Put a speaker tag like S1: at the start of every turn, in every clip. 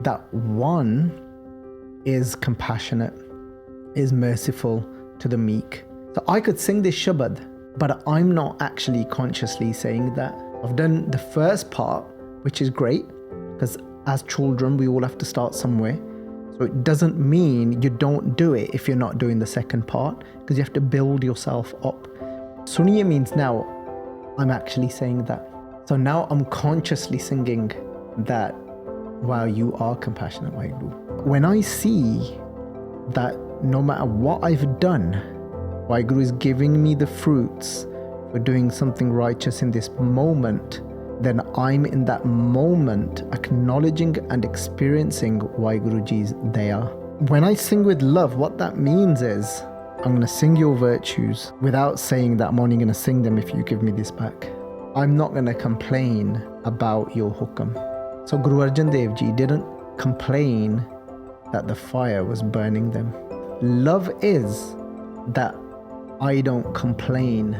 S1: that one is compassionate, is merciful to the meek. So I could sing this shabad, but I'm not actually consciously saying that. I've done the first part, which is great, because as children, we all have to start somewhere. So it doesn't mean you don't do it if you're not doing the second part, because you have to build yourself up. Suneeai means now I'm actually saying that. So now I'm consciously singing that, wow, you are compassionate, Waheguru. When I see that no matter what I've done, Waheguru is giving me the fruits for doing something righteous in this moment, then I'm in that moment acknowledging and experiencing Waheguruji's Daya. When I sing with love, what that means is I'm going to sing your virtues without saying that I'm only going to sing them if you give me this back. I'm not going to complain about your hukam. So Guru Arjan Dev Ji didn't complain that the fire was burning them. Love is that I don't complain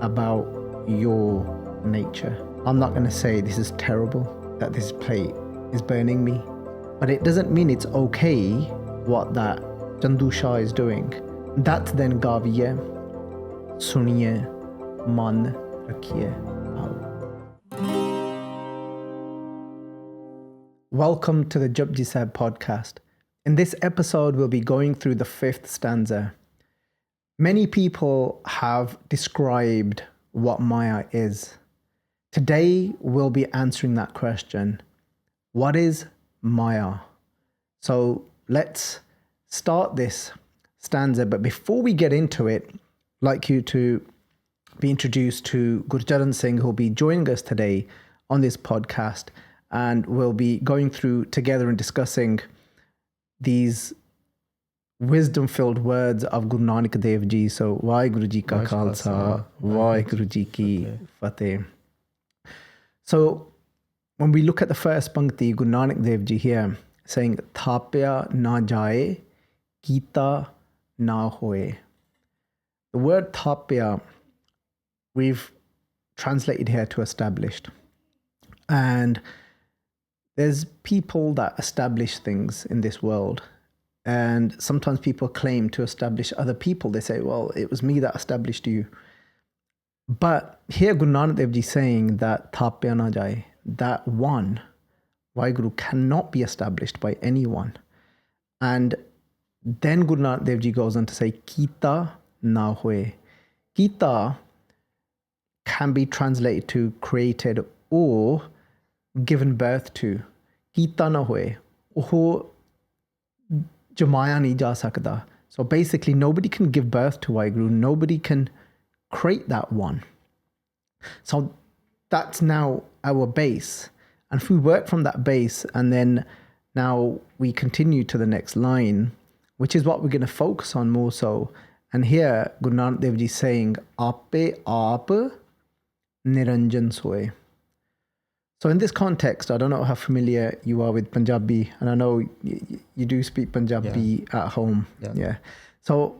S1: about your nature. I'm not going to say this is terrible, that this plate is burning me. But it doesn't mean it's okay what that Chandu Shah is doing. That's then Gaaveeai, Suneeai, Maan, Rakheeai, Bhaao. Welcome to the Japji Sahib podcast. In this episode, we'll be going through the 5th stanza. Many people have described what Maya is. Today, we'll be answering that question. What is Maya? So let's start this stanza. But before we get into it, I'd like you to be introduced to Gurcharan Singh, who'll be joining us today on this podcast. And we'll be going through together and discussing these wisdom-filled words of Guru Nanak Dev Ji. So, Waheguru Ji Ka Khalsa, Waheguru Ji Ki Fateh. So, when we look at the first pankti, Guru Nanak Dev Ji here saying, Thaapia na Jaae, Keeta na Hoye. The word Thaapia, we've translated here to established. And there's people that establish things in this world. And sometimes people claim to establish other people. They say, well, it was me that established you. But here Guru Nanak Dev Ji saying that Thaapia na Jaae, that one, Waheguru, cannot be established by anyone. And then Guru Nanak Dev Ji goes on to say, Keeta na hoye. Keeta can be translated to created or given birth to. Keeta na hoye. Oh jamaya nahi ja sakda. So basically, nobody can give birth to Waheguru. Nobody can create that one. So that's now our base. And if we work from that base and then now we continue to the next line, which is what we're going to focus on more so. And here, Guru Nanak Dev Ji saying, Aape Niranjan soe. So in this context, I don't know how familiar you are with Punjabi, and I know you do speak Punjabi at home. Yeah. So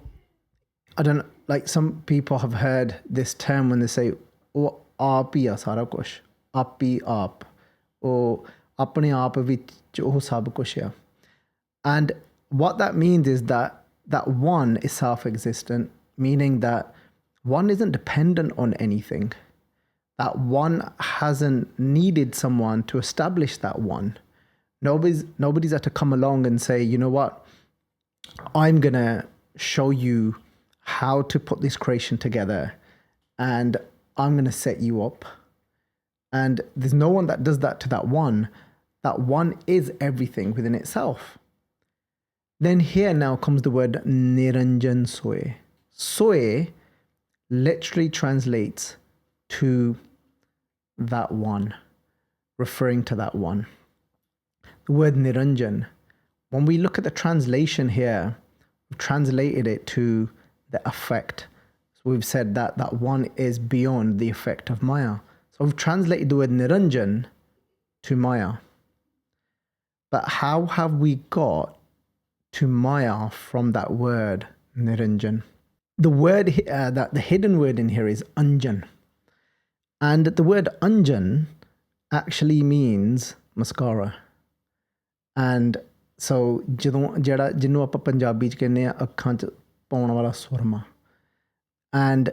S1: I don't know, like some people have heard this term when they say, oh, aap hi sara kuch, aapi aap, or apne aap vich oh sab kuch hai. And what that means is that one is self-existent, meaning that one isn't dependent on anything. That one hasn't needed someone to establish that one. Nobody's had to come along and say, you know what, I'm going to show you how to put this creation together and I'm going to set you up. And there's no one that does that to that one. That one is everything within itself. Then here now comes the word Niranjan soe. Soe literally translates to that one, referring to that one. The word Niranjan, when we look at the translation here, we've translated it to the effect. So we've said that that one is beyond the effect of Maya. So we've translated the word Niranjan to Maya. But how have we got to Maya from that word Niranjan? The word, the hidden word in here is Anjan. And the word Anjan actually means mascara. And so ਜਿਹਨੂੰ ਆਪਾਂ ਪੰਜਾਬੀ ਚ ਕਹਿੰਦੇ ਆ ਅੱਖਾਂ ਚ ਪਾਉਣ ਵਾਲਾ ਸੁਰਮਾ. And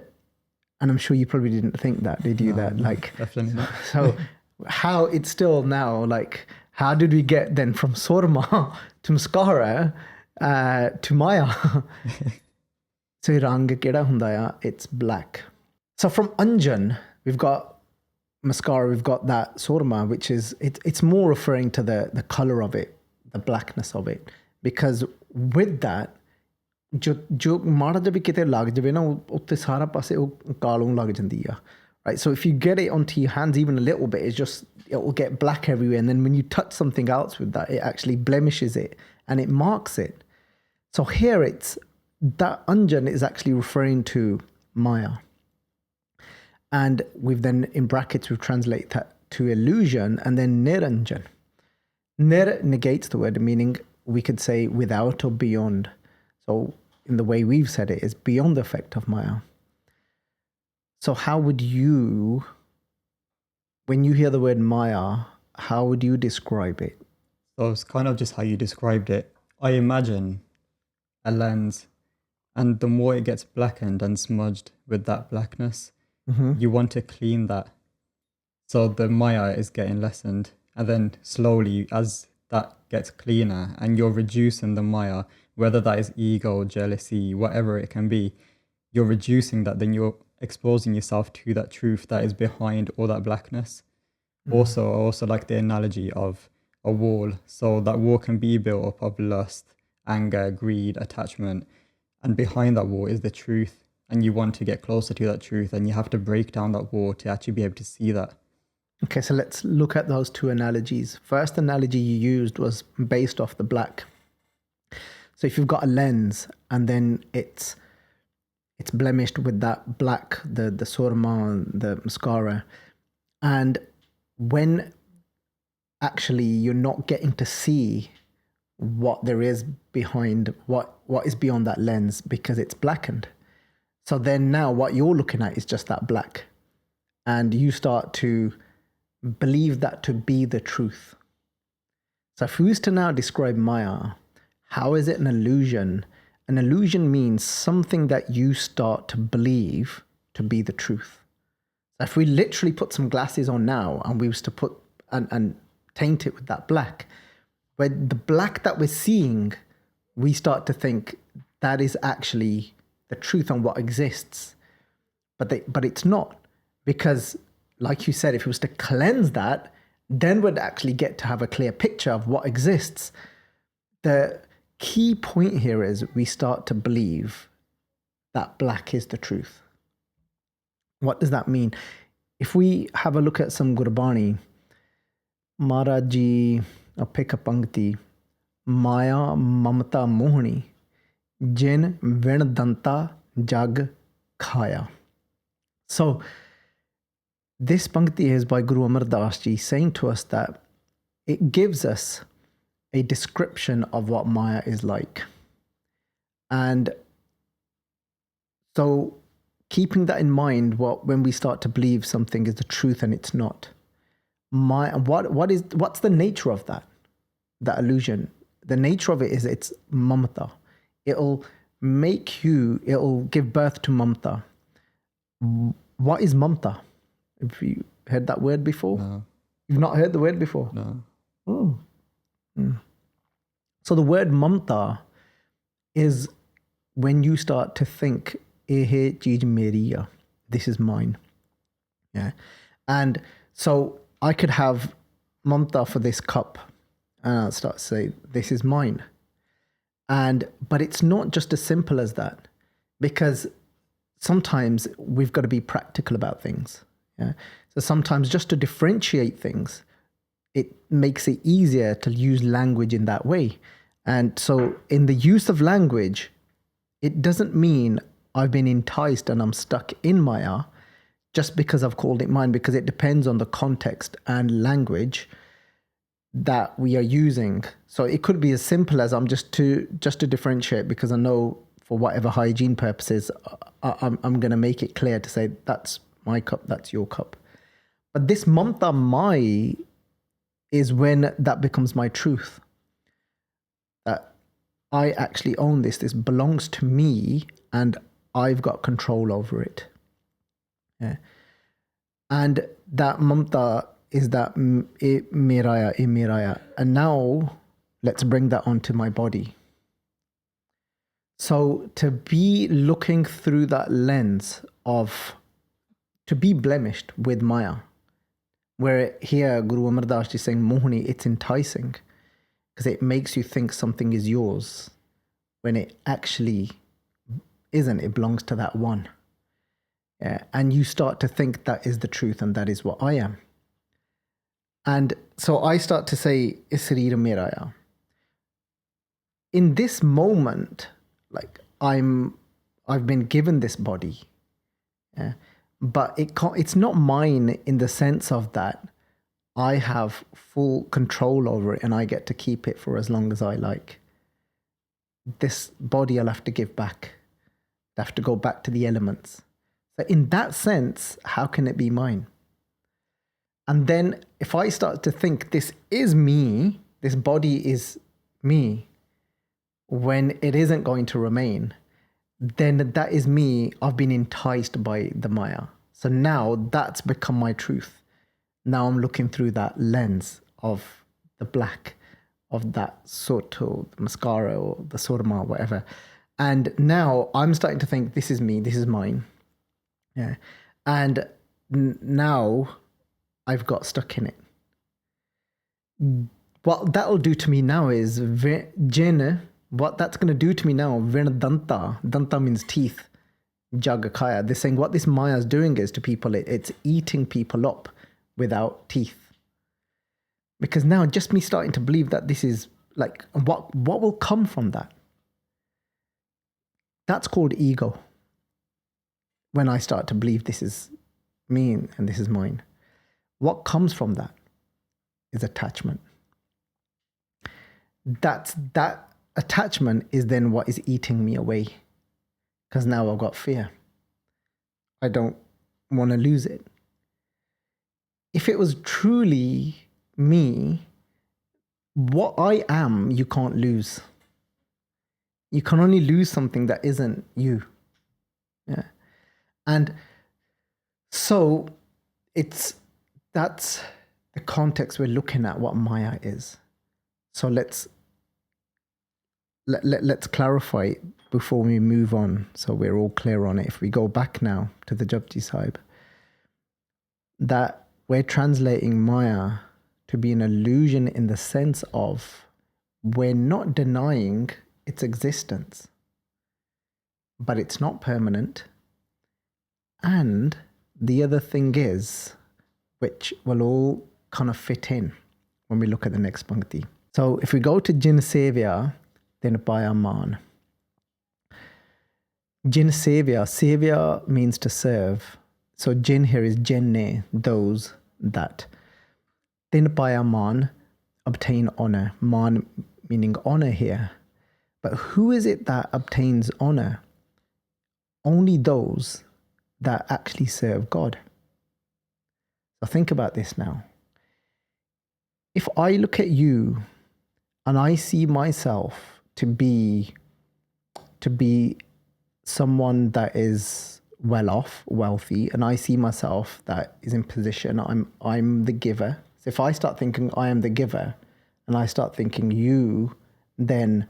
S1: I'm sure you probably didn't think that, did you?
S2: No,
S1: that
S2: no,
S1: like
S2: definitely not.
S1: So how it's still now, like how did we get then from surma to mascara to maya? So rang keda hunda ya? It's black. So from anjan we've got mascara, we've got that surma, which is it's more referring to the color of it, the blackness of it, because with that ਜੋ ਮਾੜਾ ਜਿਹਾ ਵੀ ਕਿਤੇ ਲੱਗ ਜਾਵੇ ਨਾ ਉੱਤੇ ਸਾਰਾ ਪਾਸੇ ਉਹ ਕਾਲੋਂ ਲੱਗ ਜਾਂਦੀ ਆ. Right, so if you get it onto your hands even a little bit, it will get black everywhere, and then when you touch something else with that, it actually blemishes it and it marks it. So here it's that anjan is actually referring to maya, and we've then in brackets we've translated that to illusion, and then niranjan. Nir negates the word, meaning we could say without or beyond. So in the way we've said it, is beyond the effect of maya. So how would you, when you hear the word maya, how would you describe it?
S2: So it's kind of just how you described it. I imagine a lens, and the more it gets blackened and smudged with that blackness, you want to clean that. So the maya is getting lessened, and then slowly as that gets cleaner and you're reducing the maya, whether that is ego, jealousy, whatever it can be, you're reducing that, then you're exposing yourself to that truth that is behind all that blackness. I also like the analogy of a wall. So that wall can be built up of lust, anger, greed, attachment, and behind that wall is the truth, and you want to get closer to that truth, and you have to break down that wall to actually be able to see that.
S1: Okay, so let's look at those two analogies. First analogy you used was based off the black. So if you've got a lens and then it's blemished with that black, the surma, the mascara, and when actually you're not getting to see what there is behind, what is beyond that lens because it's blackened. So then now what you're looking at is just that black, and you start to believe that to be the truth. So if we was to now describe maya, how is it an illusion? An illusion means something that you start to believe to be the truth. So if we literally put some glasses on now and we was to put and taint it with that black, where the black that we're seeing, we start to think that is actually the truth on what exists. But it's not, because like you said, if it was to cleanse that, then we'd actually get to have a clear picture of what exists. The key point here is we start to believe that black is the truth. What does that mean? If we have a look at some Gurbani, Maharaj Ji, I'll pick a Pankti, Maya Mamata Mohani, Jin Vin Danta Jag Khaya. So this Pankti is by Guru Amar Das Ji, saying to us that it gives us a description of what maya is like. And so keeping that in mind, when we start to believe something is the truth and it's not, what's the nature of that illusion? The nature of it is it's mamata. It'll give birth to mamata. What is mamata? Have you heard that word before?
S2: No.
S1: You've not heard the word before?
S2: No.
S1: Oh. So the word mamta is when you start to think, "Ehe cheez meri hai, this is mine." Yeah, and so I could have mamta for this cup, and I'll start to say, "This is mine." But it's not just as simple as that, because sometimes we've got to be practical about things. Yeah, so sometimes just to differentiate things, it makes it easier to use language in that way. And so in the use of language, it doesn't mean I've been enticed and I'm stuck in maya just because I've called it mine, because it depends on the context and language that we are using. So it could be as simple as I'm just to differentiate, because I know for whatever hygiene purposes, I'm going to make it clear to say that's my cup, that's your cup. But this mamta mai is when that becomes my truth. that I actually own this. This belongs to me and I've got control over it. Yeah. And that mamta is that miraya. And now let's bring that onto my body. So to be looking through that lens of, to be blemished with Maya, where here Guru Amar Das is saying, Mohani, it's enticing because it makes you think something is yours when it actually isn't. It belongs to that one. Yeah. And you start to think that is the truth and that is what I am. And so I start to say, Isrira Miraya. In this moment, like I've been given this body, yeah, but it's not mine in the sense of that I have full control over it and I get to keep it for as long as I like. This body I'll have to give back. I have to go back to the elements. So in that sense, how can it be mine? And then if I start to think this is me, this body is me, when it isn't going to remain, then that is me. I've been enticed by the Maya. So now that's become my truth. Now I'm looking through that lens of the black, of that soot or the mascara or the surma or whatever. And now I'm starting to think this is me, this is mine. Yeah. And now I've got stuck in it. What that'll do to me now is Jana. What that's going to do to me now, danta means teeth, jagakaya. They're saying what this Maya is doing is to people, it's eating people up without teeth. Because now just me starting to believe that this is like, what will come from that? That's called ego. When I start to believe this is me and this is mine. What comes from that is attachment. That attachment is then what is eating me away. Because now I've got fear. I don't want to lose it. If it was truly me, what I am, you can't lose. You can only lose something that isn't you. Yeah. And so that's the context we're looking at what Maya is. So let's clarify before we move on, so we're all clear on it. If we go back now to the Japji Sahib, that we're translating Maya to be an illusion in the sense of we're not denying its existence, but it's not permanent. And the other thing is, which will all kind of fit in when we look at the next pankti. So if we go to Jin Seviaa, then Paaeaa Maan. Jin Seviaa means to serve. So Jin here is Jenne, those that. Then Paaeaa Maan, obtain honor. Maan meaning honor here. But who is it that obtains honor? Only those that actually serve God. So think about this now. If I look at you and I see myself to be someone that is well off, wealthy, and I see myself that is in position, I'm the giver. So if I start thinking I am the giver, and I start thinking you then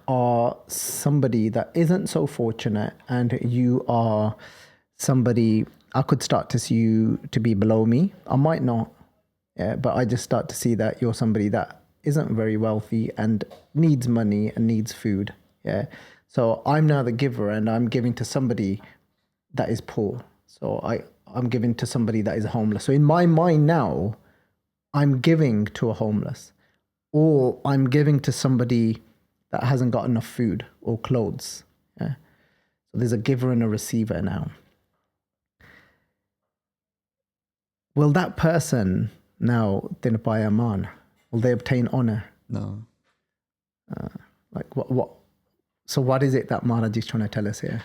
S1: are somebody that isn't so fortunate, and you are somebody, I could start to see you to be below me. I might not, yeah, but I just start to see that you're somebody that isn't very wealthy and needs money and needs food. Yeah. So I'm now the giver and I'm giving to somebody that is poor. So I'm giving to somebody that is homeless. So in my mind now, I'm giving to a homeless, or I'm giving to somebody that hasn't got enough food or clothes. Yeah. So there's a giver and a receiver now. Will that person now, then Paaeaa Maan, will they obtain honor?
S2: No.
S1: Like what? So what is it that Maharaj is trying to tell us here?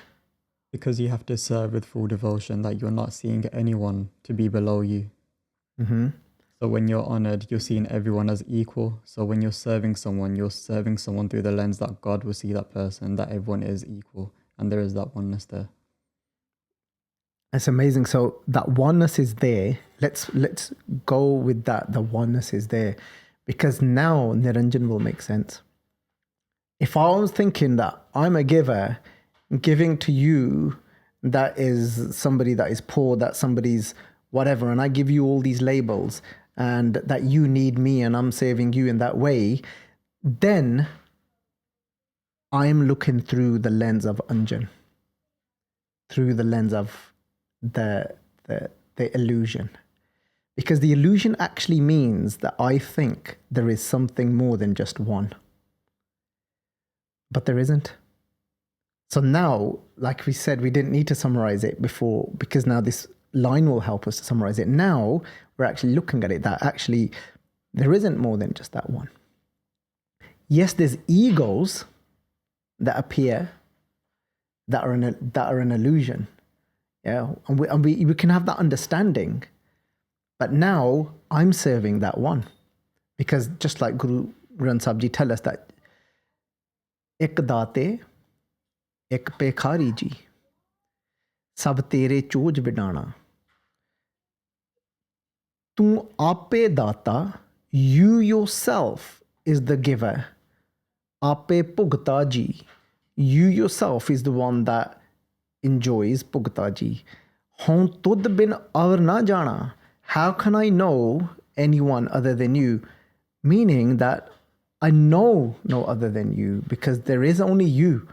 S2: Because you have to serve with full devotion, that you're not seeing anyone to be below you.
S1: Mm-hmm.
S2: So when you're honored, you're seeing everyone as equal. So when you're serving someone through the lens that God will see that person, that everyone is equal. And there is that oneness there.
S1: It's amazing. So that oneness is there. Let's go with that. The oneness is there. Because now Niranjan will make sense. If I was thinking that I'm a giver, giving to you, that is somebody that is poor, that somebody's whatever, and I give you all these labels, and that you need me and I'm saving you in that way, then I'm looking through the lens of Anjan, through the lens of the illusion. Because the illusion actually means that I think there is something more than just one. But there isn't. So now, like we said, we didn't need to summarize it before, because now this line will help us to summarize it. Now we're actually looking at it that actually there isn't more than just that one. Yes, there's egos that appear that are an illusion. Yeah, and we can have that understanding. But now I'm serving that one. Because just like Guru Granth Sahib Ji tell us that ek daate, ek pekhari ji, sab tere choj bidana. Tu aape data, you yourself is the giver. Aape bhugta ji, you yourself is the one that enjoys bhugta ji. Hun tud bin aur na jana. How can I know anyone other than you? Meaning that I know no other than you, because there is only you.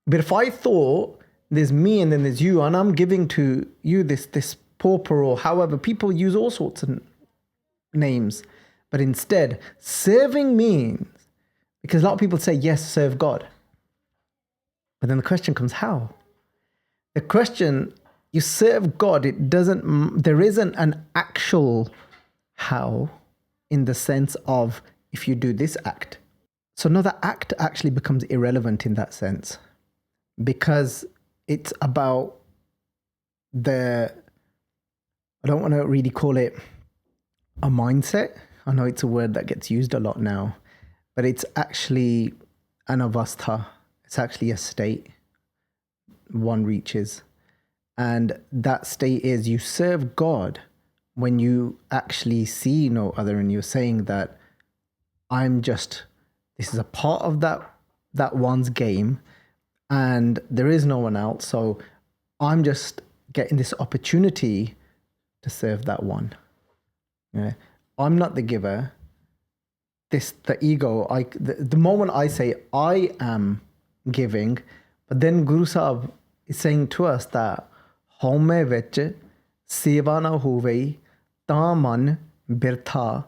S1: But if I thought there's me and then there's you, and I'm giving to you this pauper, or however, people use all sorts of names. But instead, serving means, because a lot of people say, yes, serve God. But then the question comes, how? The question, you serve God, there isn't an actual how in the sense of if you do this act. So now the act actually becomes irrelevant in that sense, because it's about I don't want to really call it a mindset. I know it's a word that gets used a lot now, but it's actually an avastha. It's actually a state one reaches. And that state is you serve God when you actually see no other, and you're saying that this is a part of that one's game, and there is no one else. So I'm just getting this opportunity to serve that one. Yeah. I'm not the giver. The ego, the moment I say I am giving, but then Guru Sahib is saying to us that home vich seva na hovei ta man birtha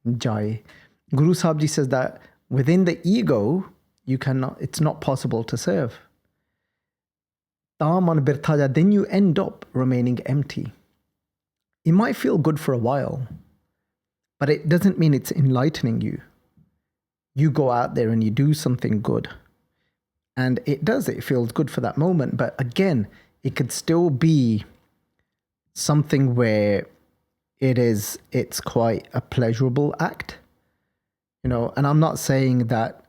S1: jaae. Guru Sahib Ji says that within the ego, it's not possible to serve. Ta man birtha jaae, then you end up remaining empty. It might feel good for a while, but it doesn't mean it's enlightening you. You go out there and you do something good, and it feels good for that moment. But again, it could still be something where it's quite a pleasurable act, and I'm not saying that,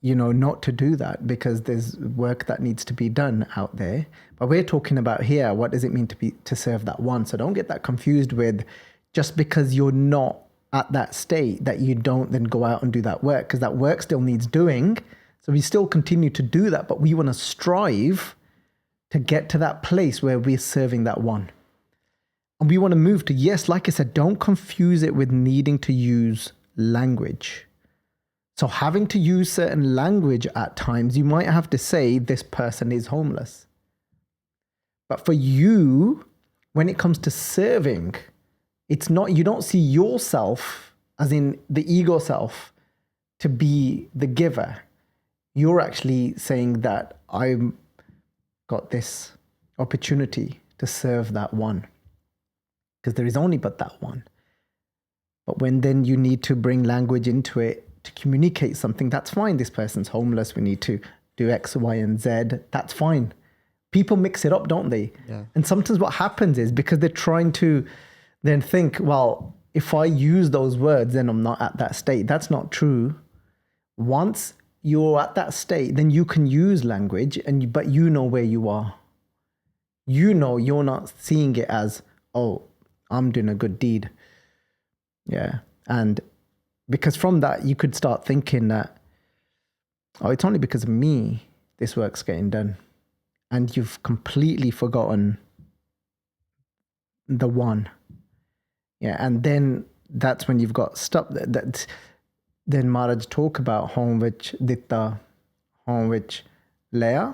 S1: not to do that, because there's work that needs to be done out there. But we're talking about here, what does it mean to serve that one? So don't get that confused with just because you're not at that state that you don't then go out and do that work, because that work still needs doing. So we still continue to do that, but we want to strive to get to that place where we're serving that one. And we want to move to, yes, like I said, don't confuse it with needing to use language. So having to use certain language at times, you might have to say this person is homeless. But for you, when it comes to serving, it's not, you don't see yourself, as in the ego self, to be the giver. You're actually saying that I've got this opportunity to serve that one, because there is only but that one. But when then you need to bring language into it to communicate something, that's fine. This person's homeless. We need to do X, Y, and Z. That's fine. People mix it up, don't they?
S2: Yeah.
S1: And sometimes what happens is, because they're trying to then think, well, if I use those words, then I'm not at that state. That's not true. Once you're at that state, then you can use language, but you know where you are. You know you're not seeing it as, oh, I'm doing a good deed. Yeah. And because from that, you could start thinking that, oh, it's only because of me this work's getting done. And you've completely forgotten the one. Yeah. And then that's when you've got stuff that then Maharaj talk about home which ditta, home which laya.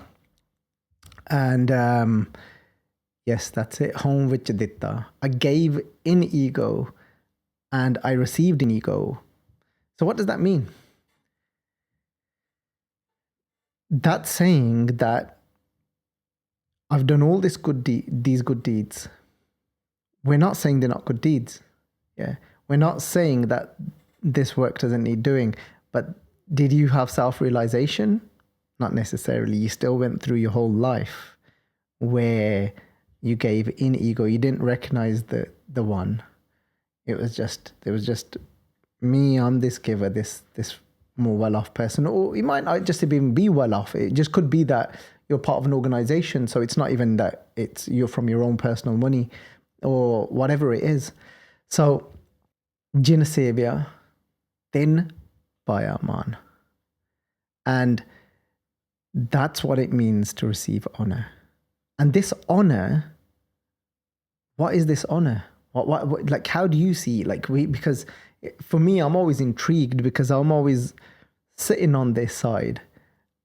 S1: And yes, that's it. Home which ditta. I gave in ego and I received in ego. So what does that mean? That's saying that I've done all these good deeds. We're not saying they're not good deeds. Yeah. We're not saying that this work doesn't need doing, but did you have self-realization? Not necessarily. You still went through your whole life where you gave in ego. You didn't recognize the one. It was just me, I'm this giver, this more well-off person. Or you might not just even be well-off. It just could be that you're part of an organization. So it's not even that you're from your own personal money or whatever it is. So, Jin Seviaa, then Paaeaa Maan. And that's what it means to receive honor. And this honor, what is this honor? What like, how do you see? Like, because for me, I'm always intrigued because I'm always sitting on this side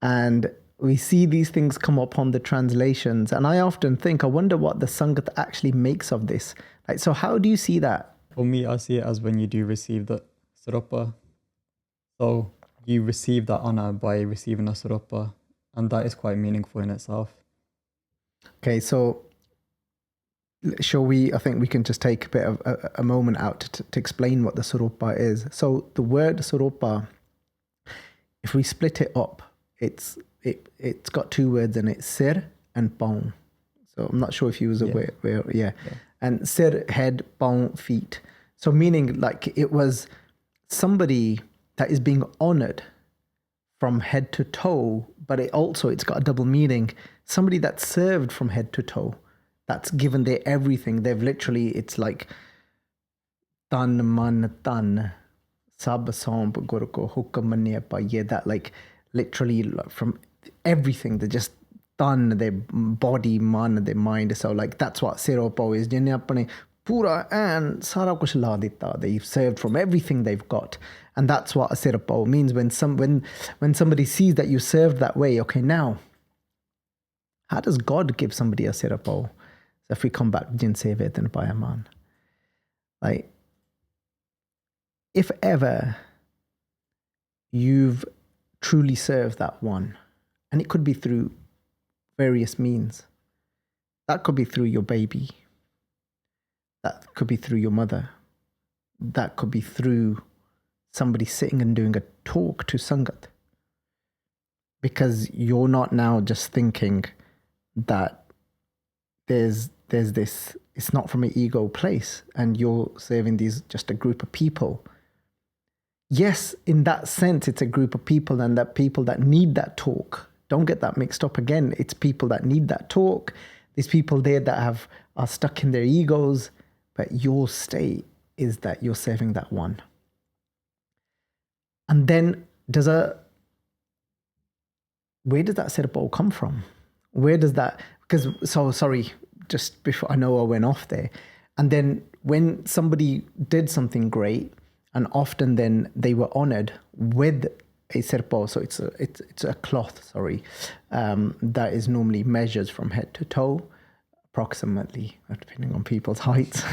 S1: and we see these things come up on the translations. And I often think, I wonder what the Sangat actually makes of this. Like, so how do you see that?
S2: For me, I see it as when you do receive the Sarupa. So you receive that honor by receiving a Sarupa. And that is quite meaningful in itself.
S1: Okay, so shall we, I think we can just take a bit of a moment out to explain what the Sarupa is. So the word Sarupa, if we split it up, it's got two words in it, Sir and Bhaao. So I'm not sure if you was aware. Yeah. And Sir, head, Bhaao, feet. So meaning like it was somebody that is being honored from head to toe, but it's got a double meaning. Somebody that's served from head to toe, that's given their everything. They've literally, it's like tan man tan sab somb gur ko hukam manne paiye, that like literally from everything, they just done their body, man, their mind. So like that's what Sarupa is. Jinne apne pura and sara kuch la ditta. They've served from everything they've got. And that's what a Sarupa means. When somebody sees that you served that way, okay, now how does God give somebody a Sarupa? So if we come back to Jin Seviaa then Paaeaa Maan, like if ever you've truly served that one, and it could be through various means. That could be through your baby. That could be through your mother. That could be through somebody sitting and doing a talk to Sangat. Because you're not now just thinking that there's this, it's not from an ego place and you're serving just a group of people. Yes, in that sense, it's a group of people and that people that need that talk. Don't get that mixed up again. It's people that need that talk. There's people there that are stuck in their egos, but your state is that you're serving that one. And then where does that Sarupa come from? Where does that, sorry, just before, I know I went off there. And then when somebody did something great, and often then they were honored with a Sarupa, so it's a cloth, that is normally measured from head to toe, approximately, depending on people's heights,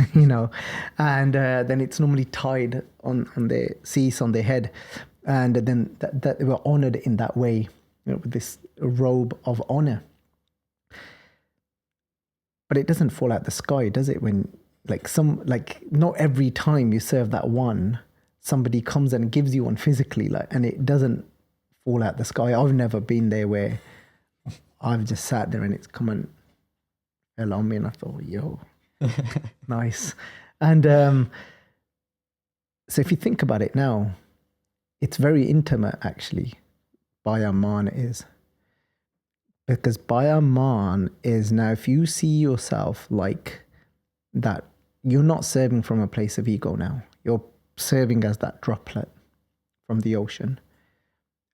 S1: and then it's normally tied on their cease on their head, and then that they were honored in that way, with this robe of honor. But it doesn't fall out the sky, does it? When not every time you serve that one, somebody comes and gives you one physically, and it doesn't fall out the sky. I've never been there where I've just sat there and it's come and fell on me and I thought, yo, nice. And So if you think about it now, it's very intimate actually, Paaeaa Maan is. Because Paaeaa Maan is now, if you see yourself like that, you're not serving from a place of ego now. You're serving as that droplet from the ocean,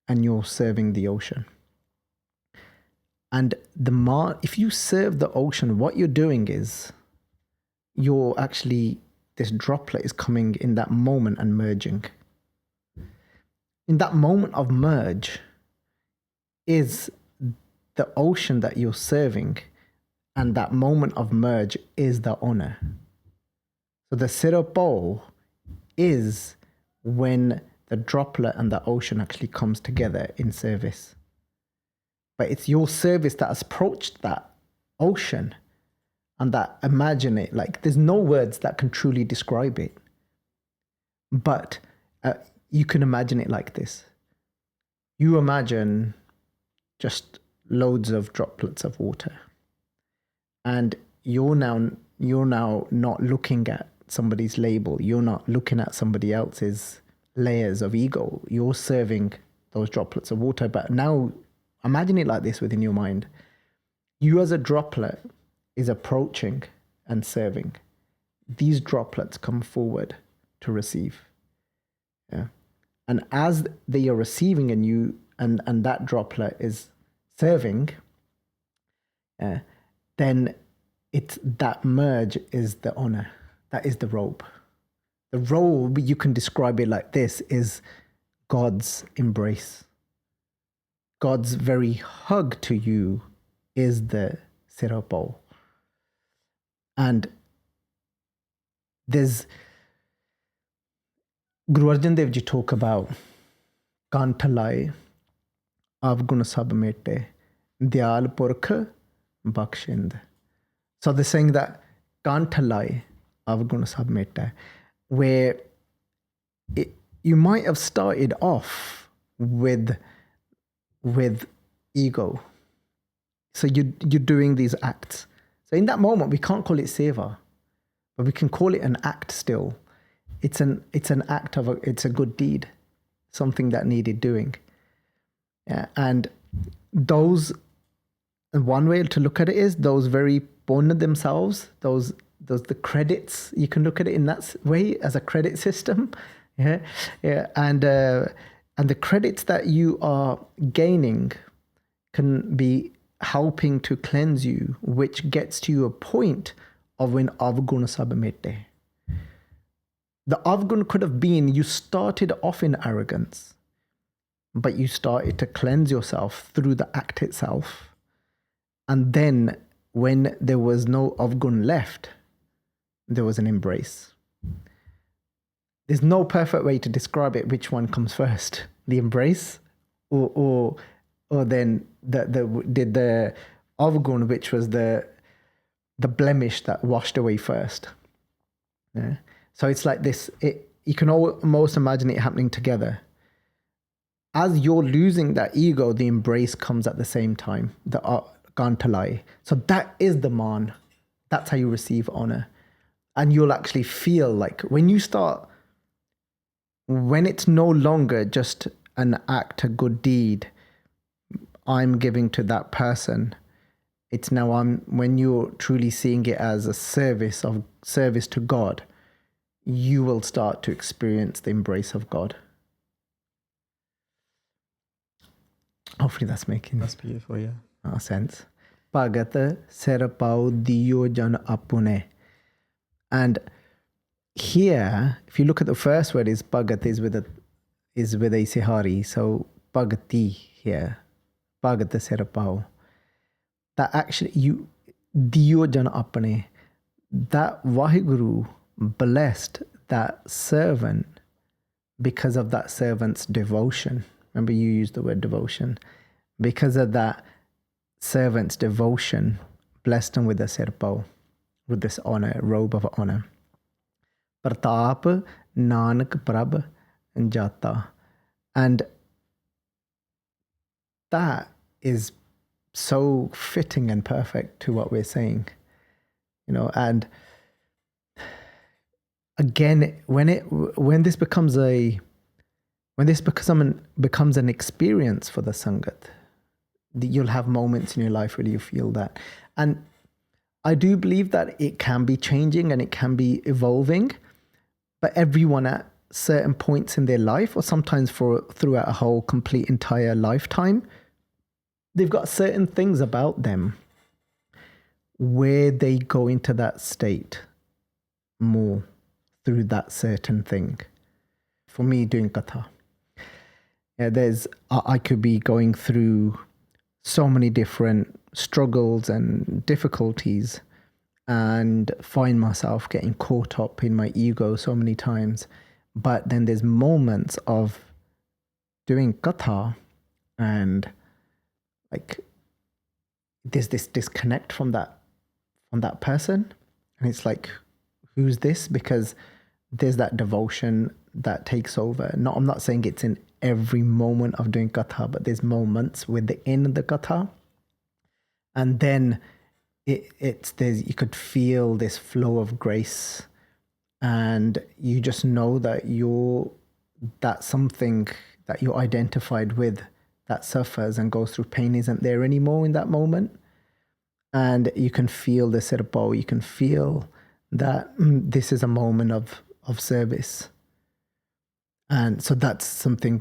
S1: and you're serving the ocean. And the Maan, if you serve the ocean, what you're doing is you're actually, this droplet is coming in that moment and merging. In that moment of merge is the ocean that you're serving, and that moment of merge is the honor. So the Sirapao is when the droplet and the ocean actually comes together in service. But it's your service that has approached that ocean, and that, imagine it, like there's no words that can truly describe it. But you can imagine it like this. You imagine just loads of droplets of water, and you're now not looking at somebody's label. You're not looking at somebody else's layers of ego. You're serving those droplets of water. But now imagine it like this within your mind. You as a droplet is approaching and serving. These droplets come forward to receive. Yeah. And as they are receiving, and you and that droplet is serving, then it's that merge is the honor. That is the robe. The robe, you can describe it like this, is God's embrace. God's very hug to you is the Sirapao. And there's Guru Arjan Dev Ji talk about Kantalai, Avgun Sab Mete, Dyal Purkh Bakshind. So they're saying that Kantalai, Avgun Sab Mete, where you might have started off with ego. So you're doing these acts. So in that moment, we can't call it seva, but we can call it an act still. It's an act of it's a good deed, something that needed doing. Yeah, and those, one way to look at it is those very born themselves, those the credits, you can look at it in that way as a credit system. Yeah, and the credits that you are gaining can be helping to cleanse you, which gets to a point of when avgun sabmete. The avgun could have been you started off in arrogance, but you started to cleanse yourself through the act itself. And then when there was no avgun left, there was an embrace. There's no perfect way to describe it, which one comes first, the embrace or then the avgun, which was the blemish that washed away first. Yeah. So it's like this, you can almost imagine it happening together. As you're losing that ego, the embrace comes at the same time, the Gantalai. So that is the Maan. That's how you receive honor. And you'll actually feel like when it's no longer just an act, a good deed, I'm giving to that person. It's now when you're truly seeing it as a service to God, you will start to experience the embrace of God. Hopefully that's
S2: beautiful, yeah.
S1: Sense. Bhagat Sirapao Diyo Jana Apune. And here, if you look at the first word, is Bhagat is with a Sihari. So Bhagati here. Bhagat Sirapao. That actually Diyo Jana Apune. That Vaheguru blessed that servant because of that servant's devotion. Remember, you used the word devotion. Because of that servant's devotion, blessed him with a sirpao, with this honor, robe of honor. Pratap, Nanak, Prabh, and Jata. And that is so fitting and perfect to what we're saying. And again, when this becomes an experience for the Sangat, you'll have moments in your life where you feel that. And I do believe that it can be changing and it can be evolving, but everyone at certain points in their life, or sometimes throughout a whole complete entire lifetime, they've got certain things about them where they go into that state more through that certain thing. For me, doing katha, I could be going through so many different struggles and difficulties and find myself getting caught up in my ego so many times. But then there's moments of doing katha and like there's this disconnect from that person. And it's like, who's this? Because there's that devotion that takes over. I'm not saying it's in every moment of doing katha, but there's moments within the katha. And then you could feel this flow of grace, and you just know that that something that you're identified with that suffers and goes through pain isn't there anymore in that moment. And you can feel the sirpo, you can feel that this is a moment of service. And so that's something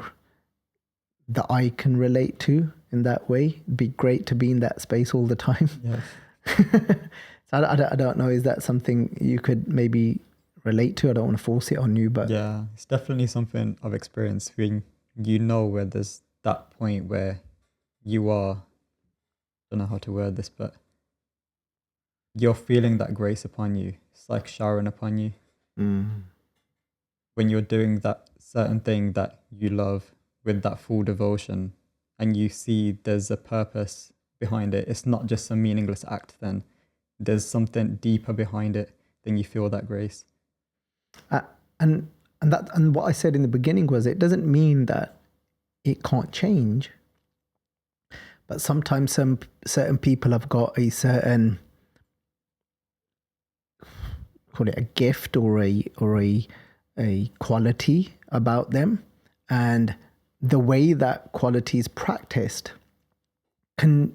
S1: that I can relate to in that way. It'd be great to be in that space all the time.
S2: Yes.
S1: So I don't know, is that something you could maybe relate to? I don't want to force it on you, but
S2: yeah, it's definitely something I've experienced when where there's that point where you are, I don't know how to word this, but you're feeling that grace upon you. It's like showering upon you. When you're doing that certain thing that you love with that full devotion, and you see there's a purpose behind it. It's not just a meaningless act then. There's something deeper behind it, then you feel that grace.
S1: And what I said in the beginning was, it doesn't mean that it can't change. But sometimes certain people have got a certain, call it a gift or a quality about them, and the way that quality is practiced can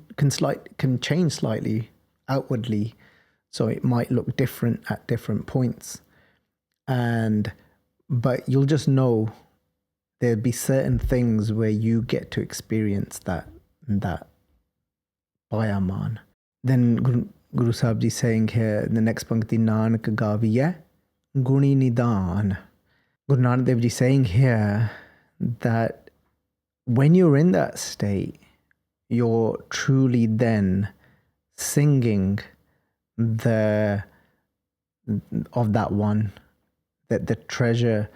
S1: change slightly outwardly, so it might look different at different points. But you'll just know there'll be certain things where you get to experience that Paaeaa Maan. Then Guru Sahib Ji saying here in the next pankti, Nanak Gaaveeai, Nidaan. Guru Nanak Dev Ji saying here that when you're in that state, you're truly then singing of that one, that the treasure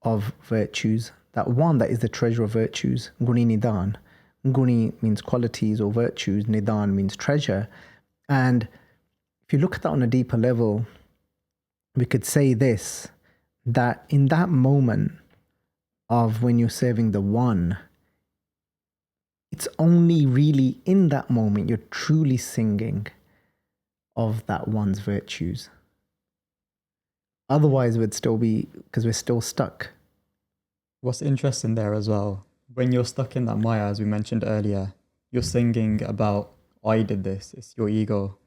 S1: of virtues, that one that is the treasure of virtues, Guni Nidaan. Guni means qualities or virtues, Nidaan means treasure. And if you look at that on a deeper level, we could say this, that in that moment of when you're serving the one, it's only really in that moment you're truly singing of that one's virtues. Otherwise, we'd still be, because we're still stuck.
S2: What's interesting there as well, when you're stuck in that Maya, as we mentioned earlier, you're singing about, I did this, it's your ego.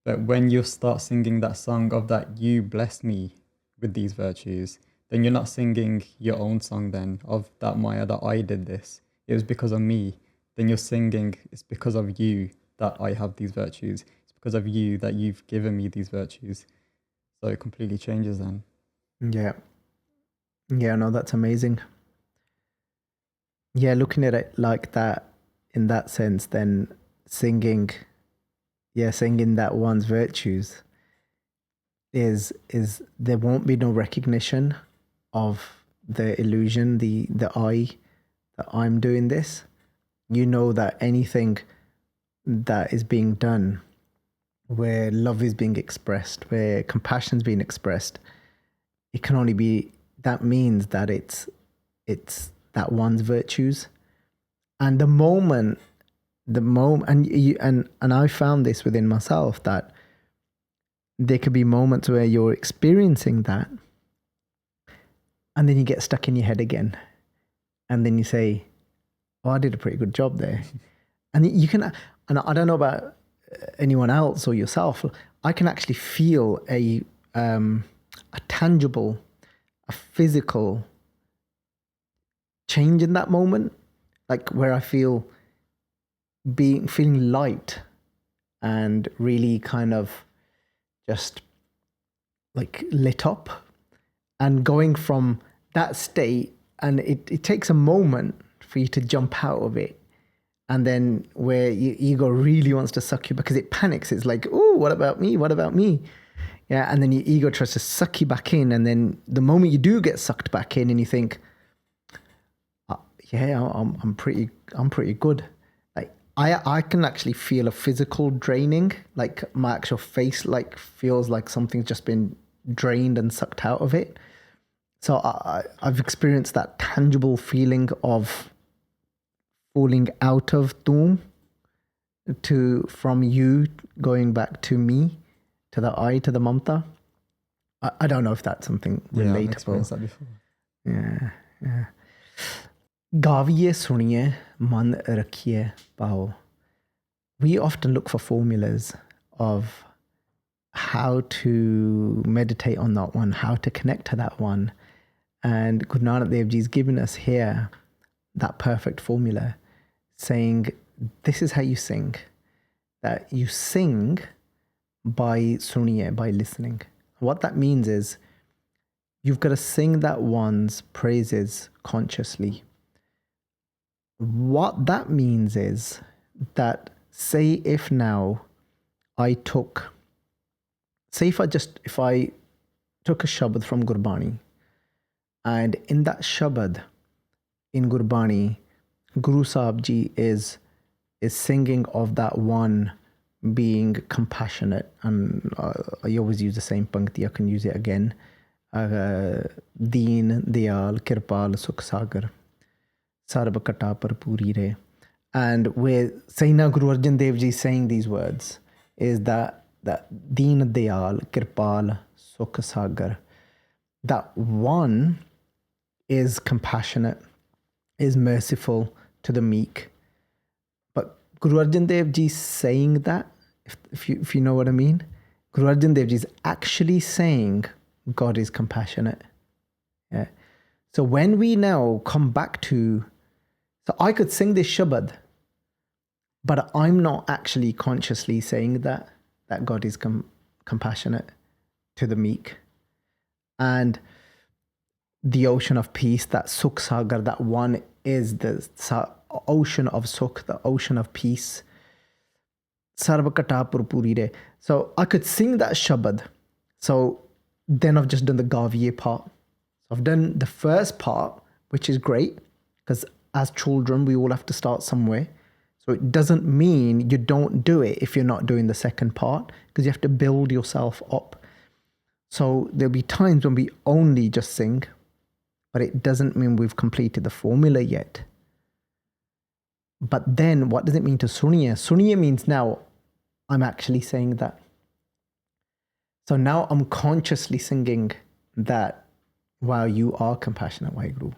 S2: But when you start singing that song of that, you blessed me with these virtues, then you're not singing your own song then of that Maya, that I did this, it was because of me. Then you're singing, it's because of you that I have these virtues. It's because of you that you've given me these virtues. So it completely changes then.
S1: Yeah. Yeah, no, that's amazing. Yeah, looking at it like that, in that sense, then singing that one's virtues is there won't be no recognition of the illusion, the I, that I'm doing this. You know that anything that is being done, where love is being expressed, where compassion is being expressed, it can only be, that means that it's that one's virtues. And the moment, and I found this within myself, that there could be moments where you're experiencing that, and then you get stuck in your head again. And then you say, oh, I did a pretty good job there. And you can, and I don't know about anyone else or yourself, I can actually feel a tangible, a physical change in that moment, like where I feel feeling light and really kind of just like lit up, and going from that state, and it takes a moment for you to jump out of it. And then where your ego really wants to suck you because it panics. It's like, oh, what about me? What about me? Yeah. And then your ego tries to suck you back in. And then the moment you do get sucked back in and you think, yeah, I'm pretty good. Like I can actually feel a physical draining, like my actual face like feels like something's just been drained and sucked out of it. So I've experienced that tangible feeling of falling out of Doom from you going back to me, to the I, to the Mamta. I don't know if that's something relatable.
S2: I've experienced that before.
S1: Yeah. Gaaveeai Suniye Man Rakheeai Bhaao. We often look for formulas of how to meditate on that one, how to connect to that one. And Guru Nanak Dev Ji's given us here that perfect formula, saying this is how you sing. That you sing by Suneeai, by listening. What that means is you've got to sing that one's praises consciously. What that means is that, say if now I took, if I took a shabad from Gurbani, and in that shabad in Gurbani, Guru Sahib Ji is singing of that one being compassionate, and I always use the same pankti, I can use it again. Deen, Dayal, Kirpal, Sukh Sagar, Sarab Kata Parpuri Re. And where Sayyidina Guru Arjan Dev Ji saying these words is that Deen, Dayal, Kirpal, Sukh Sagar, that one is compassionate, is merciful to the meek. But Guru Arjan Dev Ji saying that, if you know what I mean, Guru Arjan Dev Ji is actually saying God is compassionate. Yeah. So when we now come back to, so I could sing this Shabad, but I'm not actually consciously saying that God is compassionate to the meek. And the ocean of peace, that Sukh Sagar, that one is the ocean of Sukh, the ocean of peace. Sarva Kata Purpuri Re. So I could sing that Shabad. So then I've just done the Gaaveeai part. So I've done the first part, which is great, because as children, we all have to start somewhere. So it doesn't mean you don't do it if you're not doing the second part, because you have to build yourself up. So there'll be times when we only just sing, but it doesn't mean we've completed the formula yet. But then what does it mean to Suneeai? Suneeai means now I'm actually saying that. So now I'm consciously singing that, wow, you are compassionate, Waheguru.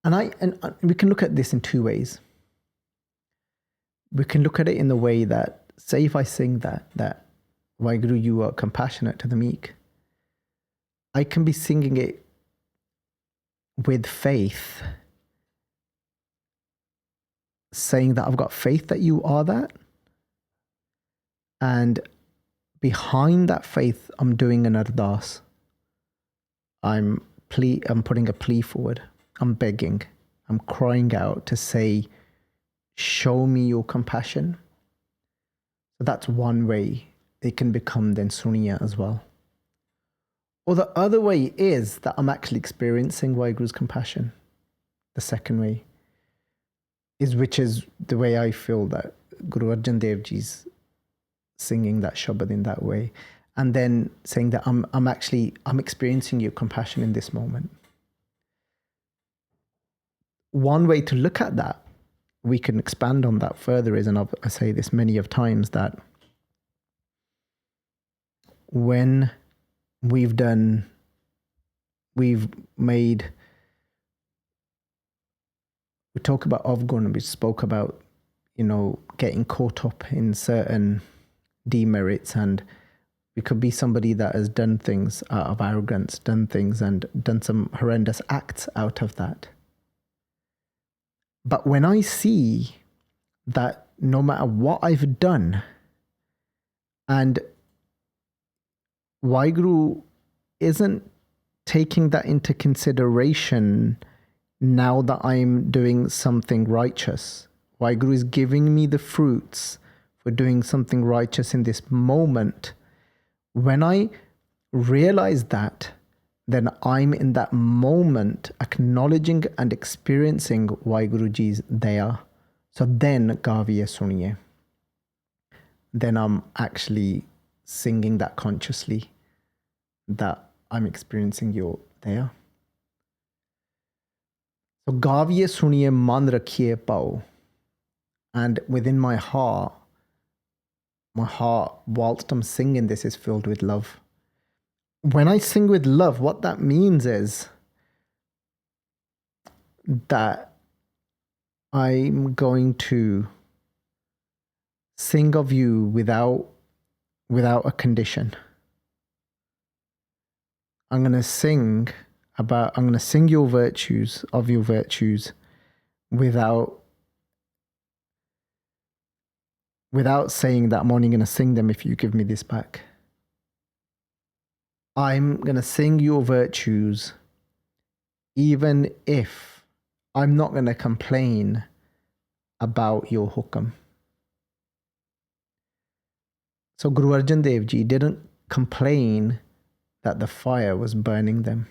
S1: And we can look at this in two ways. We can look at it in the way that, say if I sing that Waheguru, you are compassionate to the meek, I can be singing it with faith, saying that I've got faith that you are that. And behind that faith, I'm doing an ardas. I'm putting a plea forward. I'm begging. I'm crying out to say, show me your compassion. So that's one way it can become then Suneeai as well. Or the other way is that I'm actually experiencing Waheguru's compassion. The second way which is the way I feel that Guru Arjan Dev Ji's singing that Shabad in that way. And then saying that I'm experiencing your compassion in this moment. One way to look at that, we can expand on that further, is, and I say this many of times, that when we've done we've made, we talk about Avgun, we spoke about, getting caught up in certain demerits, and we could be somebody that has done things out of arrogance, done things and done some horrendous acts out of that. But when I see that no matter what I've done, and Waheguru isn't taking that into consideration now that I'm doing something righteous. Waheguru is giving me the fruits for doing something righteous in this moment. When I realize that, then I'm in that moment acknowledging and experiencing Waheguru Ji's Daya. So then Gaaveeai Suniye. Then I'm actually singing that consciously, that I'm experiencing your Daya. So Gaaveeai Suniye Maan Rakheeai Bhaao. And within my heart, whilst I'm singing this, is filled with love. When I sing with love, what that means is that I'm going to sing of you without a condition. I'm going to sing your virtues, of your virtues, without saying that I'm only going to sing them if you give me this back. I'm going to sing your virtues even if I'm not going to complain about your hukam. So Guru Arjan Dev Ji didn't complain that the fire was burning them,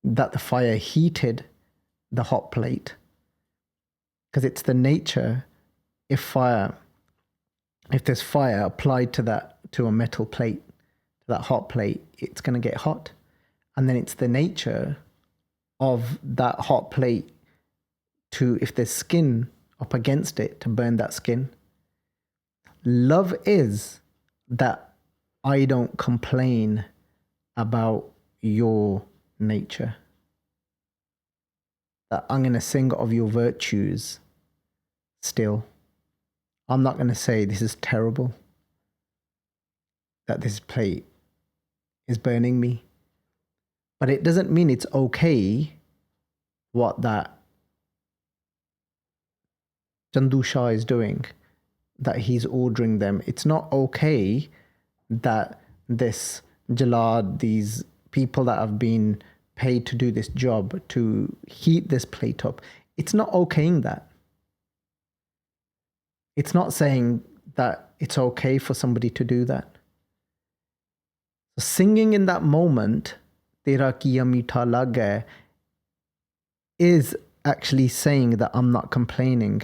S1: that the fire heated the hot plate, because it's the nature. If there's fire applied to a metal plate, to that hot plate, it's going to get hot. And then it's the nature of that hot plate to, if there's skin up against it, to burn that skin. Love is that I don't complain about your nature. That I'm going to sing of your virtues still. I'm not going to say this is terrible, that this plate is burning me. But it doesn't mean it's okay what that Chandu Shah is doing, that he's ordering them. It's not okay that this Jalad, these people that have been paid to do this job, to heat this plate up, it's not okaying that. It's not saying that it's okay for somebody to do that. So singing in that moment, Tera kiya meetha lag hai, is actually saying that I'm not complaining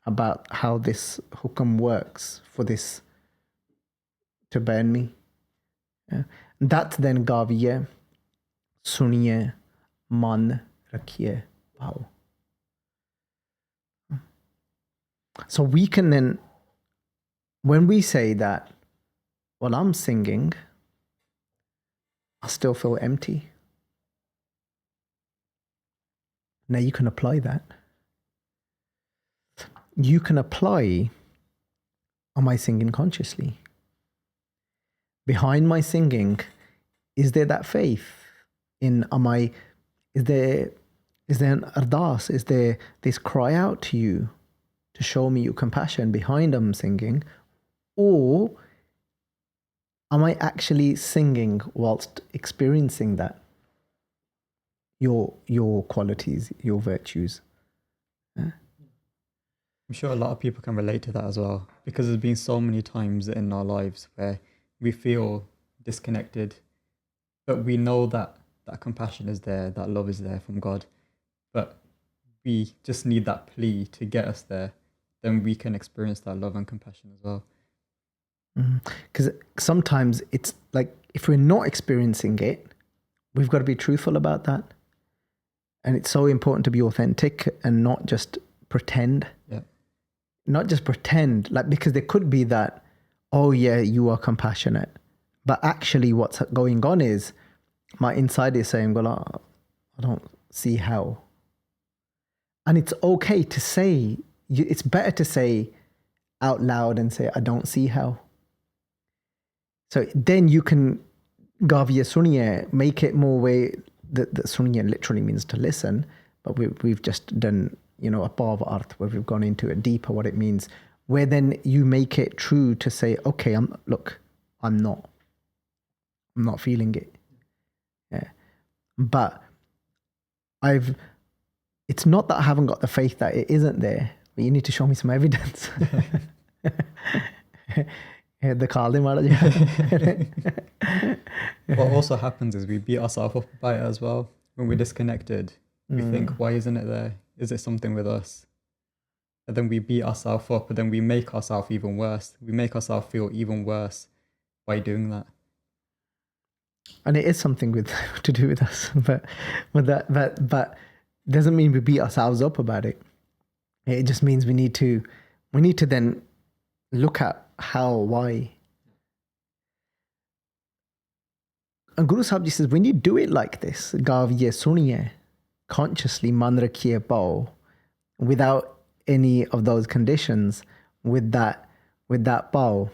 S1: about how this hukam works for this to burn me. Yeah. That's then Gaaveeai Suniye Maan Rakheeai Bhaao. So we can then, when we say that, well, I'm singing, I still feel empty. Now you can apply that. You can apply, am I singing consciously? Behind my singing, is there that faith in, is there an ardas? Is there this cry out to you to show me your compassion behind I'm singing? Or am I actually singing whilst experiencing that? Your qualities, your virtues. Yeah?
S2: I'm sure a lot of people can relate to that as well, because there's been so many times in our lives where we feel disconnected, but we know that that compassion is there, that love is there from God, but we just need that plea to get us there. Then we can experience that love and compassion as well.
S1: Because sometimes it's like, if we're not experiencing it, we've got to be truthful about that. And it's so important to be authentic and not just pretend.
S2: Yeah.
S1: Not just pretend, like, because there could be that, oh yeah, you are compassionate. But actually what's going on is, my inside is saying, well, I don't see how. And it's okay to say, it's better to say out loud and say, I don't see how. So then you can Gaaveeai Suneeai, make it more way that Suneeai literally means to listen, but we've just done, a Bhaao Arth where we've gone into it deeper what it means, where then you make it true to say, okay, I'm not feeling it. Yeah. But it's not that I haven't got the faith that it isn't there, but you need to show me some evidence. The
S2: What also happens is we beat ourselves up by it as well. When we're disconnected, we think, why isn't it there? Is it something with us? And then we beat ourselves up, and then we make ourselves even worse. We make ourselves feel even worse by doing that.
S1: And it is something to do with us, but doesn't mean we beat ourselves up about it. It just means we need to then look at how, why. And Guru Sahib Ji says, when you do it like this, Gaaveeai Suneeai, consciously, Man Rakheeai Bhaao, without any of those conditions, with that Bhaao.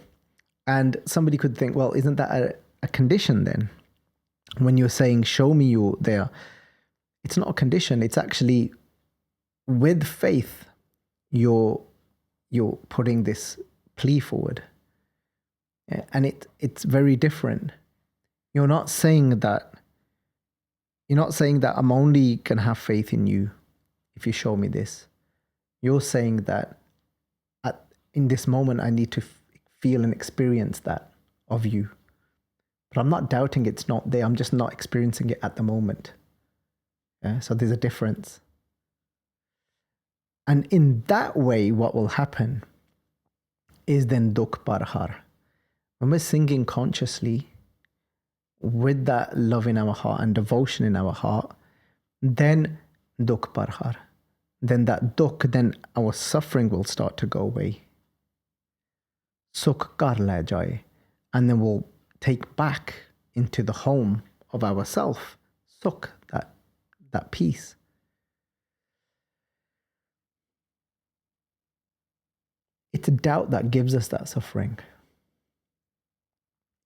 S1: And somebody could think, well, isn't that a condition then? When you're saying, show me you there, it's not a condition. It's actually with faith, you're putting this plea forward. Yeah, and it's very different. You're not saying that I'm only going to have faith in you if you show me this. You're saying that in this moment, I need to feel and experience that of you. But I'm not doubting it's not there. I'm just not experiencing it at the moment. Yeah? So there's a difference. And in that way, what will happen is then Dukh Parhar. When we're singing consciously with that love in our heart and devotion in our heart, then Dukh Parhar. Then that Dukh, then our suffering will start to go away. Sukh Ghar Jaae. And then we'll take back into the home of ourself, Sukh, that peace. It's a doubt that gives us that suffering.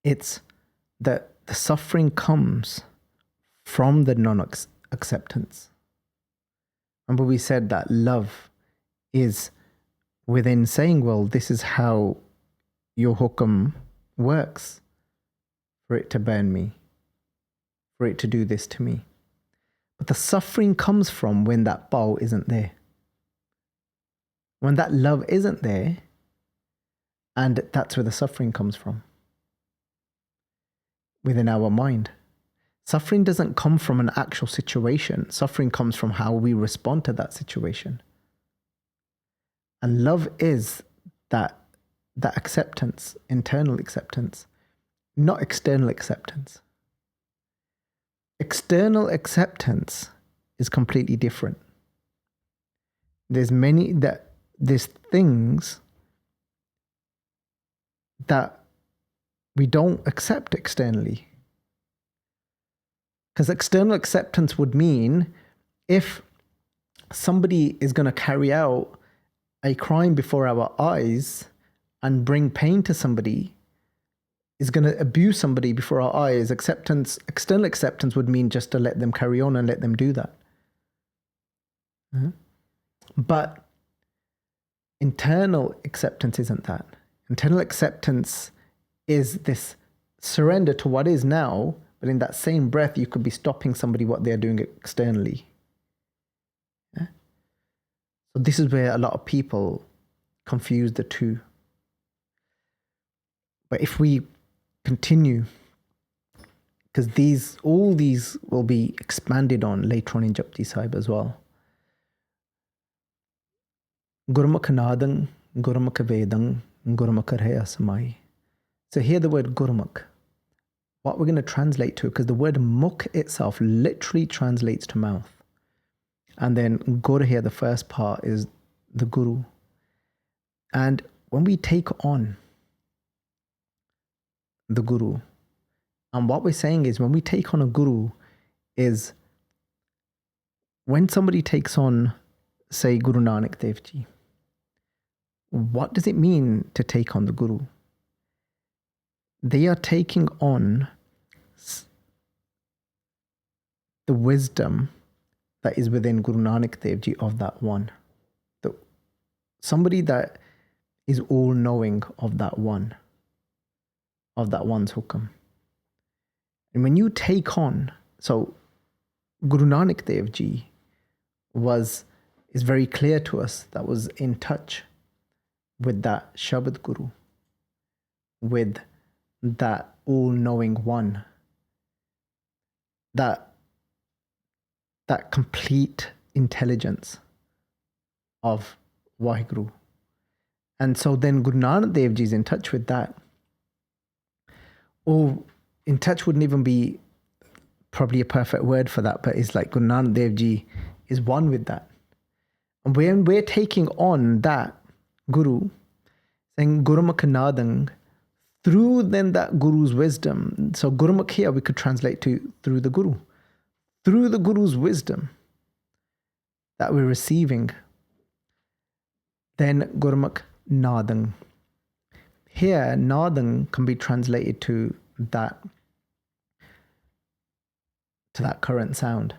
S1: It's that the suffering comes from the non-acceptance. Remember we said that love is within saying, well, this is how your hukam works, for it to burn me, for it to do this to me. But the suffering comes from when that Bhaao isn't there. When that love isn't there, and that's where the suffering comes from. Within our mind. Suffering doesn't come from an actual situation. Suffering comes from how we respond to that situation. And love is that acceptance, internal acceptance, not external acceptance. External acceptance is completely different. There's things that we don't accept externally. Because external acceptance would mean if somebody is going to carry out a crime before our eyes and bring pain to somebody, is going to abuse somebody before our eyes, external acceptance would mean just to let them carry on and let them do that. But internal acceptance isn't that. Internal acceptance is this surrender to what is now, but in that same breath, you could be stopping somebody what they're doing externally. Yeah? So this is where a lot of people confuse the two. But if we continue, because all these will be expanded on later on in Japji Sahib as well. Gurmukh Naadan, Gurmukh Vedang, Gurmukh Samai. So here the word Gurmukh, what we're going to translate to, because the word mukh itself literally translates to mouth. And then Gur here, the first part, is the Guru. And when we take on the Guru And what we're saying is when we take on a guru is when somebody takes on, say, Guru Nanak Dev Ji, what does it mean to take on the guru? They are taking on the wisdom that is within Guru Nanak Dev Ji of that one. Somebody that is all-knowing of that one's hukum. And when you take on, so Guru Nanak Dev Ji is very clear to us that was in touch with that Shabad Guru, with that all-knowing one, that complete intelligence of Waheguru. And so then Guru Nanak Dev Ji is in touch with that. Or in touch wouldn't even be probably a perfect word for that, but it's like Guru Nanak Dev Ji is one with that. And when we're taking on that Guru, saying Gurmukh Naadan, through then that Guru's wisdom. So Gurmukh here we could translate to through the Guru. Through the Guru's wisdom that we're receiving, then Gurmukh Naadan. Here, Naadan can be translated to that current sound.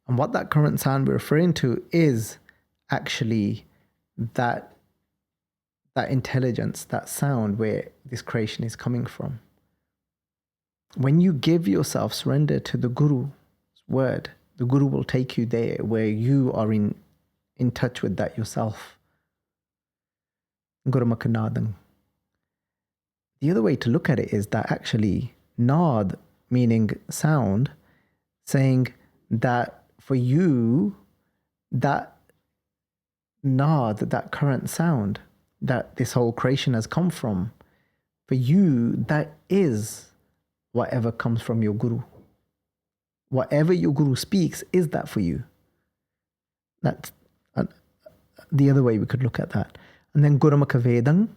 S1: And what that current sound we're referring to is actually that intelligence, that sound where this creation is coming from. When you give yourself surrender to the Guru's word, the Guru will take you there where you are in touch with that yourself. Gurmukh Naadan. The other way to look at it is that actually Naad, meaning sound, saying that for you, that Naad, that current sound that this whole creation has come from, for you, that is whatever comes from your Guru. Whatever your Guru speaks, is that for you? That's the other way we could look at that. And then Gurmukh Vedang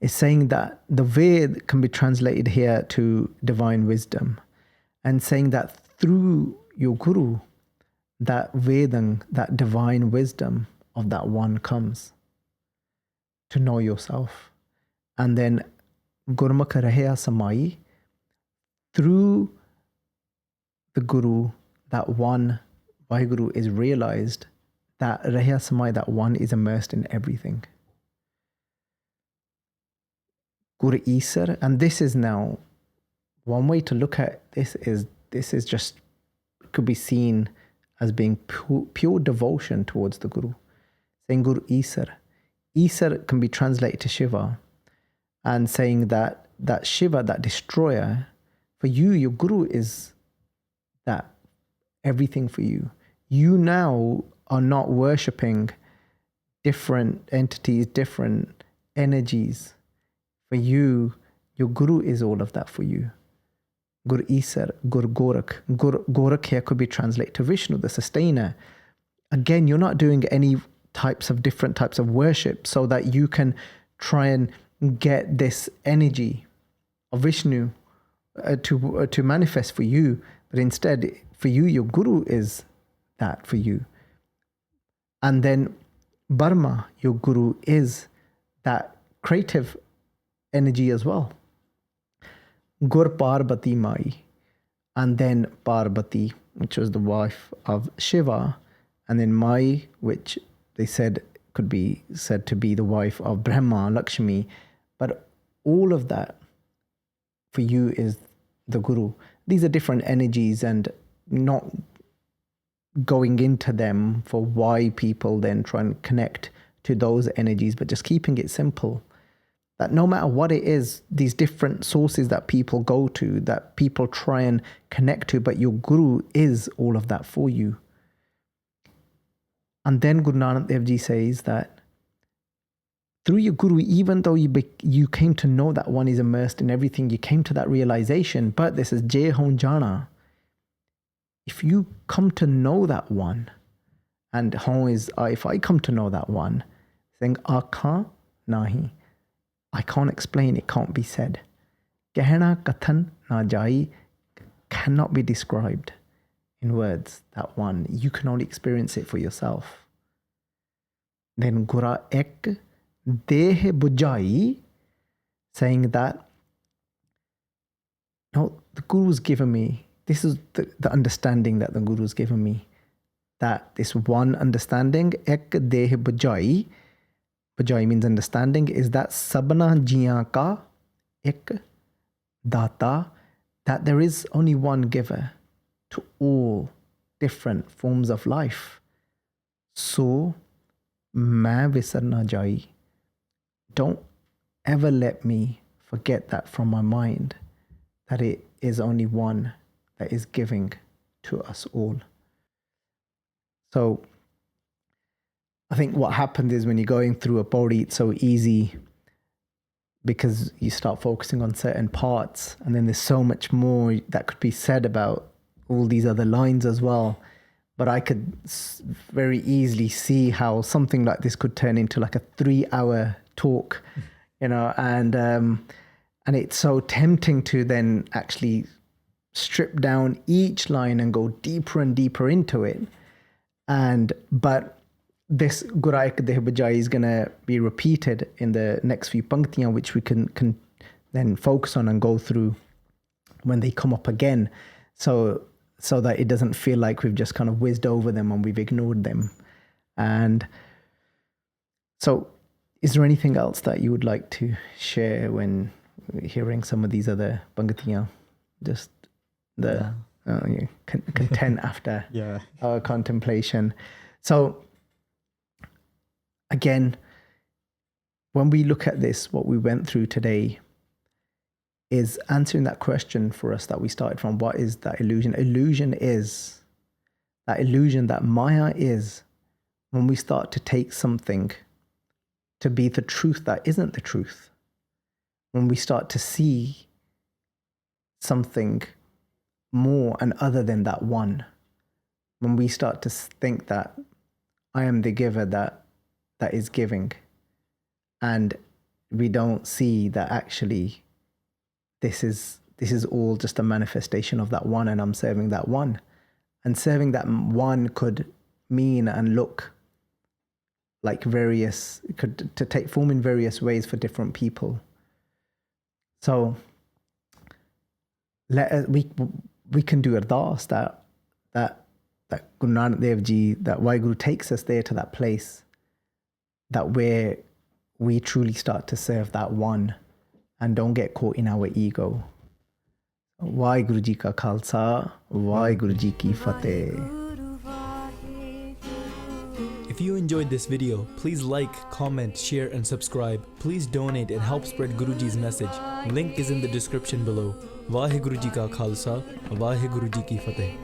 S1: is saying that the Ved can be translated here to divine wisdom, and saying that through your Guru, that Vedang, that divine wisdom of that one comes to know yourself. And then Gurmukh Rahya Samai, through the Guru, that one Vaheguru is realized, that Rahya Samai, that one is immersed in everything. Guru Esar, and this is now one way to look at this is just could be seen as being pure devotion towards the Guru. Saying Guru Esar. Esar can be translated to Shiva, and saying that Shiva, that destroyer, for you, your Guru is that everything for you. You now are not worshipping different entities, different energies. For you, your Guru is all of that for you. Guru Esar, Guru Gorakh. Gorakh here could be translated to Vishnu, the sustainer. Again, you're not doing any different types of worship so that you can try and get this energy of Vishnu to manifest for you. But instead, for you, your Guru is that for you. And then Brahma, your Guru, is that creative energy as well. Gur Parvati Mai, and then Parvati, which was the wife of Shiva, and then Mai, which they said could be said to be the wife of Brahma, Lakshmi. But all of that for you is the Guru. These are different energies, and not going into them for why people then try and connect to those energies, but just keeping it simple. That no matter what it is, these different sources that people go to, that people try and connect to, but your Guru is all of that for you. And then Guru Nanak Dev Ji says that through your Guru, even though you came to know that one is immersed in everything, you came to that realization, but this is Jaae Hon Jana. If you come to know that one, and Hon is, if I come to know that one, saying Akha Nahi, I can't explain, it can't be said. Kehna kathan na jai cannot be described in words, that one. You can only experience it for yourself. Then Gura Ik Deh bujai, saying that, no, the Guru's given me, this is the understanding that the Guru's given me, that this one understanding, Ek Deh bujai, bujai means understanding, is that Sabhnna Jeeaa ka Ik Data, that there is only one giver to all different forms of life. So, main visar na jai. Don't ever let me forget that from my mind, that it is only one that is giving to us all. So, I think what happened is when you're going through a pauri, it's so easy because you start focusing on certain parts, and then there's so much more that could be said about all these other lines as well. But I could very easily see how something like this could turn into like a 3-hour talk, you know, and it's so tempting to then actually strip down each line and go deeper and deeper into it. But this Gura Ik Deh bujai is going to be repeated in the next few panktiyan, which we can then focus on and go through when they come up again, so that it doesn't feel like we've just kind of whizzed over them and we've ignored them. And so, is there anything else that you would like to share when hearing some of these other panktiyan? Just the content after our contemplation. So, again, when we look at this, what we went through today is answering that question for us that we started from. What is that illusion? Illusion is that illusion that Maya is when we start to take something to be the truth that isn't the truth. When we start to see something more and other than that one. When we start to think that I am the giver that is giving, and we don't see that actually this is all just a manifestation of that one, and I'm serving that one. And serving that one could mean and look like to take form in various ways for different people. So we can do ardas that Guru Nanak Dev Ji, that Waheguru takes us there to that place that where we truly start to serve that one and don't get caught in our ego. Waheguru Ji Ka Khalsa, Waheguru Ji Ki Fateh.
S3: If you enjoyed this video, please like, comment, share and subscribe. Please donate and help spread Guruji's message. Link is in the description below. Waheguru Ji Ka Khalsa, Waheguru Ji Ki Fateh.